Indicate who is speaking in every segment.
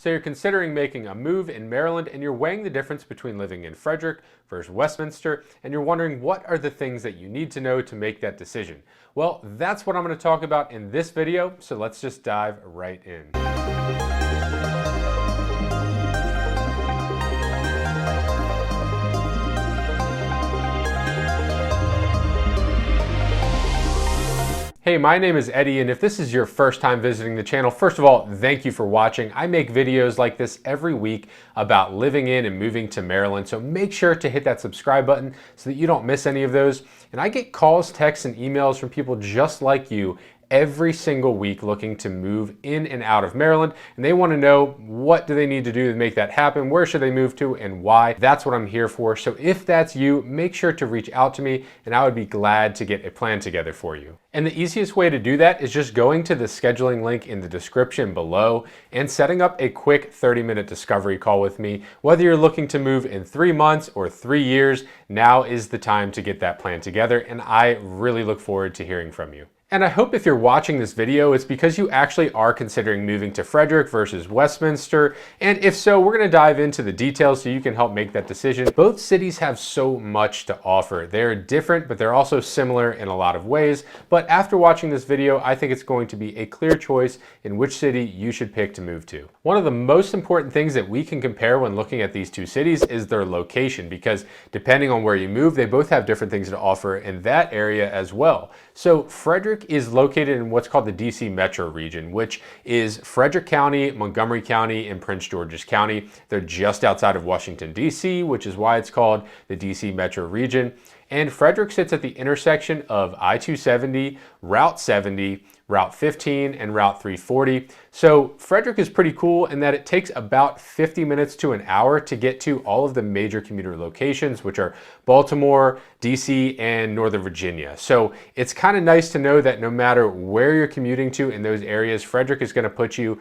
Speaker 1: So you're considering making a move in Maryland and you're weighing the difference between living in Frederick versus Westminster, and you're wondering what are the things that you need to know to make that decision. Well, that's what I'm going to talk about in this video, so let's just dive right in. Hey, my name is Eddie, and if this is your first time visiting the channel, first of all, thank you for watching. I make videos like this every week about living in and moving to Maryland, so make sure to hit that subscribe button so that you don't miss any of those. And I get calls, texts, and emails from people just like you every single week looking to move in and out of Maryland, and they want to know what do they need to do to make that happen, where should they move to, and why. That's what I'm here for. So if that's you, make sure to reach out to me and I would be glad to get a plan together for you. And the easiest way to do that is just going to the scheduling link in the description below and setting up a quick 30-minute discovery call with me. Whether you're looking to move in 3 months or 3 years, now is the time to get that plan together, and I really look forward to hearing from you. And I hope if you're watching this video, it's because you actually are considering moving to Frederick versus Westminster. And if so, we're going to dive into the details so you can help make that decision. Both cities have so much to offer. They're different, but they're also similar in a lot of ways. But after watching this video, I think it's going to be a clear choice in which city you should pick to move to. One of the most important things that we can compare when looking at these two cities is their location, because depending on where you move, they both have different things to offer in that area as well. So Frederick is located in what's called the DC metro region, which is Frederick County, Montgomery County, and Prince George's County. They're just outside of Washington, DC, which is why it's called the DC metro region. And Frederick sits at the intersection of I-270, Route 70, Route 15, and Route 340. So Frederick is pretty cool in that it takes about 50 minutes to an hour to get to all of the major commuter locations, which are Baltimore, DC, and Northern Virginia. So it's kind of nice to know that no matter where you're commuting to in those areas, Frederick is going to put you,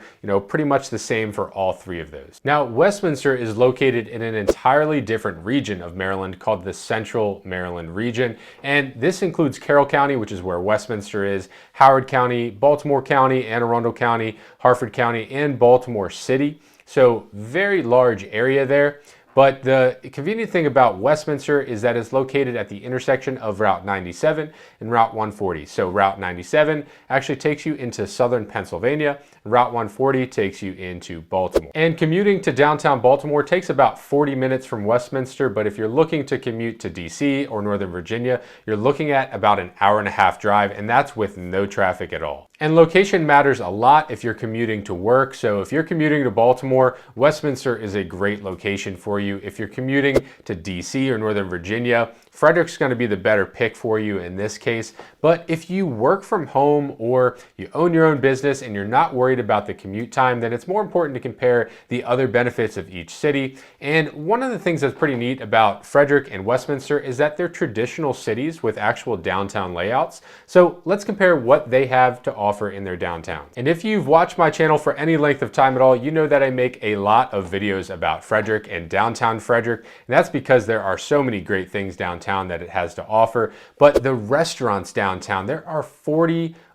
Speaker 1: pretty much the same for all three of those. Now, Westminster is located in an entirely different region of Maryland called the Central Maryland region. And this includes Carroll County, which is where Westminster is, Howard County, Baltimore County, Anne Arundel County, Harford County, and Baltimore City. So very large area there. But the convenient thing about Westminster is that it's located at the intersection of Route 97 and Route 140. So Route 97 actually takes you into southern Pennsylvania, and Route 140 takes you into Baltimore. And commuting to downtown Baltimore takes about 40 minutes from Westminster, but if you're looking to commute to DC or Northern Virginia, you're looking at about an hour-and-a-half drive, and that's with no traffic at all. And location matters a lot if you're commuting to work. So if you're commuting to Baltimore, Westminster is a great location for you. If you're commuting to DC or Northern Virginia, Frederick's going to be the better pick for you in this case. But if you work from home or you own your own business and you're not worried about the commute time, then it's more important to compare the other benefits of each city. And one of the things that's pretty neat about Frederick and Westminster is that they're traditional cities with actual downtown layouts. So let's compare what they have to offer in their downtown. And if you've watched my channel for any length of time at all, you know that I make a lot of videos about Frederick and downtown Frederick. And that's because there are so many great things downtown that it has to offer. But the restaurants downtown, there are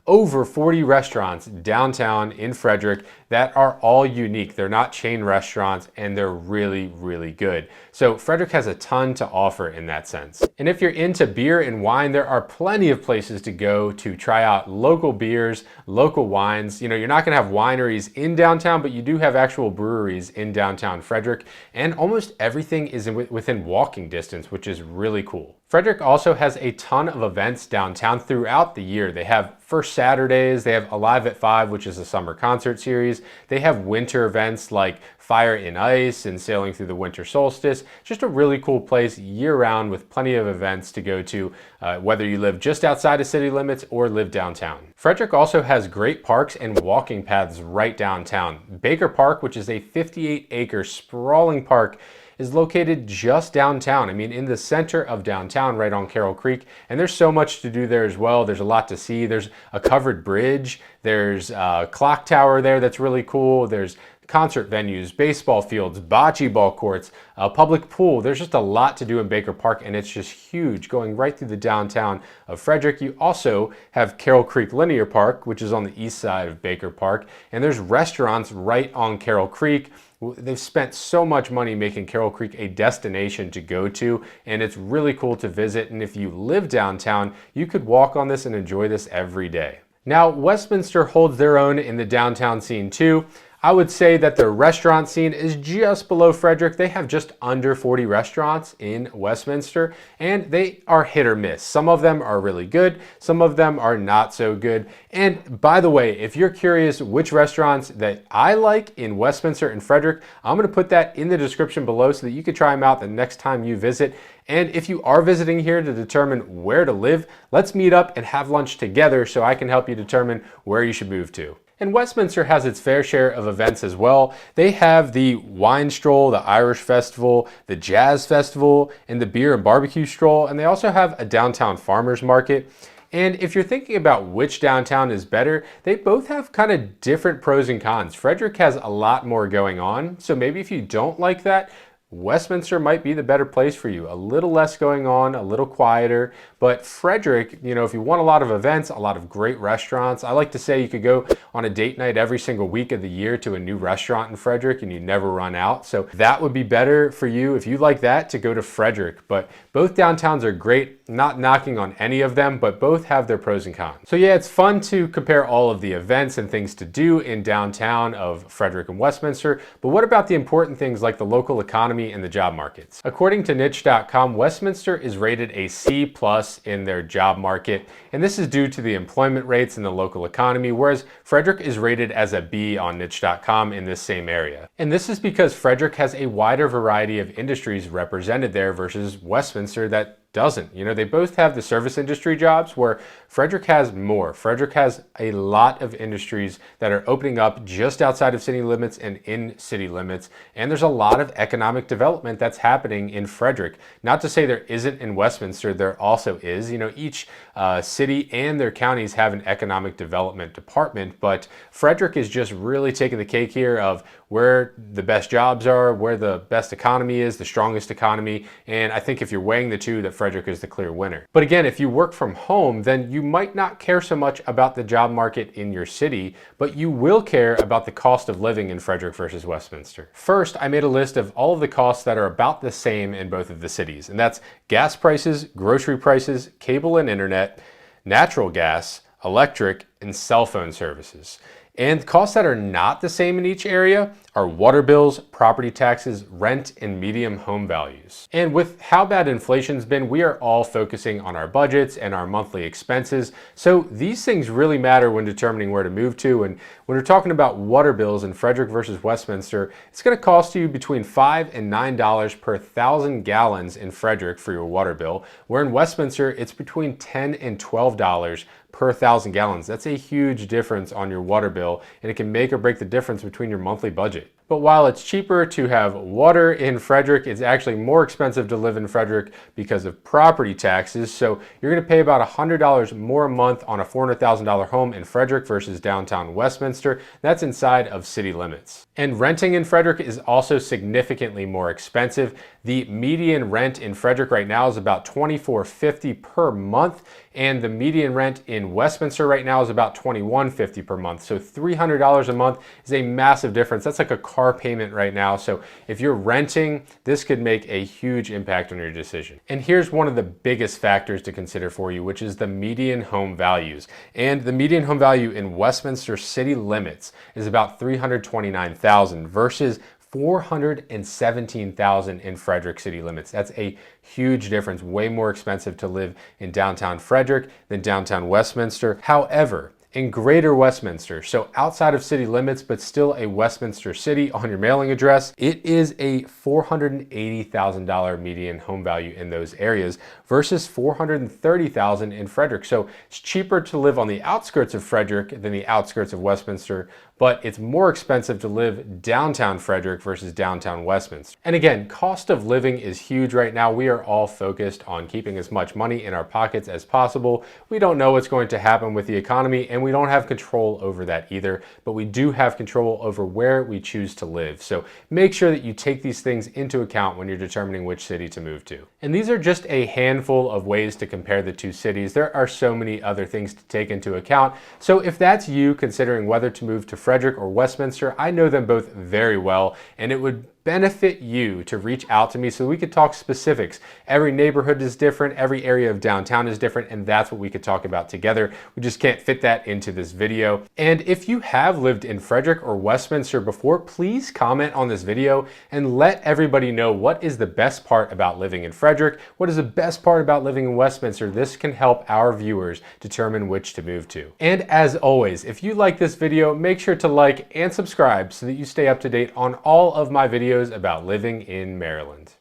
Speaker 1: over 40 restaurants downtown in Frederick that are all unique. They're not chain restaurants, and they're really, really good. So Frederick has a ton to offer in that sense. And if you're into beer and wine, there are plenty of places to go to try out local beers, local wines. You're not gonna have wineries in downtown, but you do have actual breweries in downtown Frederick, and almost everything is within walking distance, which is really cool. Frederick also has a ton of events downtown throughout the year. They have First Saturdays, they have Alive at 5, which is a summer concert series. They have winter events like Fire in Ice and Sailing Through the Winter Solstice. Just a really cool place year-round with plenty of events to go to, whether you live just outside of city limits or live downtown. Frederick also has great parks and walking paths right downtown. Baker Park, which is a 58-acre sprawling park, is located just downtown. In the center of downtown, right on Carroll Creek. And there's so much to do there as well. There's a lot to see. There's a covered bridge. There's a clock tower there that's really cool. There's concert venues, baseball fields, bocce ball courts, a public pool. There's just a lot to do in Baker Park, and it's just huge going right through the downtown of Frederick. You also have Carroll Creek Linear Park, which is on the east side of Baker Park, and there's restaurants right on Carroll Creek. They've spent so much money making Carroll Creek a destination to go to, and it's really cool to visit. And if you live downtown, you could walk on this and enjoy this every day. Now, Westminster holds their own in the downtown scene too. I would say that the restaurant scene is just below Frederick. They have just under 40 restaurants in Westminster, and they are hit or miss. Some of them are really good, some of them are not so good. And by the way, if you're curious which restaurants that I like in Westminster and Frederick, I'm gonna put that in the description below so that you can try them out the next time you visit. And if you are visiting here to determine where to live, let's meet up and have lunch together so I can help you determine where you should move to. And Westminster has its fair share of events as well. They have the Wine Stroll, the Irish Festival, the Jazz Festival, and the Beer and Barbecue Stroll. And they also have a downtown farmers market. And if you're thinking about which downtown is better, they both have kind of different pros and cons. Frederick has a lot more going on, so maybe if you don't like that, Westminster might be the better place for you. A little less going on, a little quieter, but Frederick, you know, if you want a lot of events, a lot of great restaurants, I like to say you could go on a date night every single week of the year to a new restaurant in Frederick and you never run out. So that would be better for you if you like that, to go to Frederick. But both downtowns are great, not knocking on any of them, but both have their pros and cons. So yeah, it's fun to compare all of the events and things to do in downtown of Frederick and Westminster, but what about the important things like the local economy and the job markets? According to niche.com, Westminster is rated a C+ in their job market, and this is due to the employment rates in the local economy, whereas Frederick is rated as a B on niche.com in this same area. And this is because Frederick has a wider variety of industries represented there versus Westminster that doesn't. You know, they both have the service industry jobs where Frederick has more. Frederick has a lot of industries that are opening up just outside of city limits and in city limits. And there's a lot of economic development that's happening in Frederick. Not to say there isn't in Westminster, there also is. You know, each city and their counties have an economic development department, but Frederick is just really taking the cake here of where the best jobs are, where the best economy is, the strongest economy. And I think if you're weighing the two, that Frederick is the clear winner. But again, if you work from home, then you might not care so much about the job market in your city, but you will care about the cost of living in Frederick versus Westminster. First, I made a list of all of the costs that are about the same in both of the cities, and that's gas prices, grocery prices, cable and internet, natural gas, electric, and cell phone services. And costs that are not the same in each area are water bills, property taxes, rent, and median home values. And with how bad inflation's been, we are all focusing on our budgets and our monthly expenses. So these things really matter when determining where to move to. And when we're talking about water bills in Frederick versus Westminster, it's going to cost you between $5 and $9 per 1,000 gallons in Frederick for your water bill, where in Westminster, it's between $10 and $12 per 1,000 gallons. That's a huge difference on your water bill, and it can make or break the difference between your monthly budget. But while it's cheaper to have water in Frederick, it's actually more expensive to live in Frederick because of property taxes. So you're going to pay about $100 more a month on a $400,000 home in Frederick versus downtown Westminster. That's inside of city limits. And renting in Frederick is also significantly more expensive. The median rent in Frederick right now is about $24.50 per month, and the median rent in Westminster right now is about $21.50 per month. So $300 a month is a massive difference. That's like a car payment right now. So if you're renting, this could make a huge impact on your decision. And here's one of the biggest factors to consider for you, which is the median home values. And the median home value in Westminster city limits is about $329,000 versus $417,000 in Frederick city limits. That's a huge difference, way more expensive to live in downtown Frederick than downtown Westminster. However, in Greater Westminster, so outside of city limits, but still a Westminster city on your mailing address, it is a $480,000 median home value in those areas versus $430,000 in Frederick. So it's cheaper to live on the outskirts of Frederick than the outskirts of Westminster, but it's more expensive to live downtown Frederick versus downtown Westminster. And again, cost of living is huge right now. We are all focused on keeping as much money in our pockets as possible. We don't know what's going to happen with the economy, and we don't have control over that either, but we do have control over where we choose to live. So make sure that you take these things into account when you're determining which city to move to. And these are just a handful of ways to compare the two cities. There are so many other things to take into account. So if that's you considering whether to move to Frederick or Westminster, I know them both very well, and it would benefit you to reach out to me so we could talk specifics. Every neighborhood is different, every area of downtown is different, and that's what we could talk about together. We just can't fit that into this video. And if you have lived in Frederick or Westminster before, please comment on this video and let everybody know what is the best part about living in Frederick, what is the best part about living in Westminster. This can help our viewers determine which to move to. And as always, if you like this video, make sure to like and subscribe so that you stay up to date on all of my videos about living in Maryland.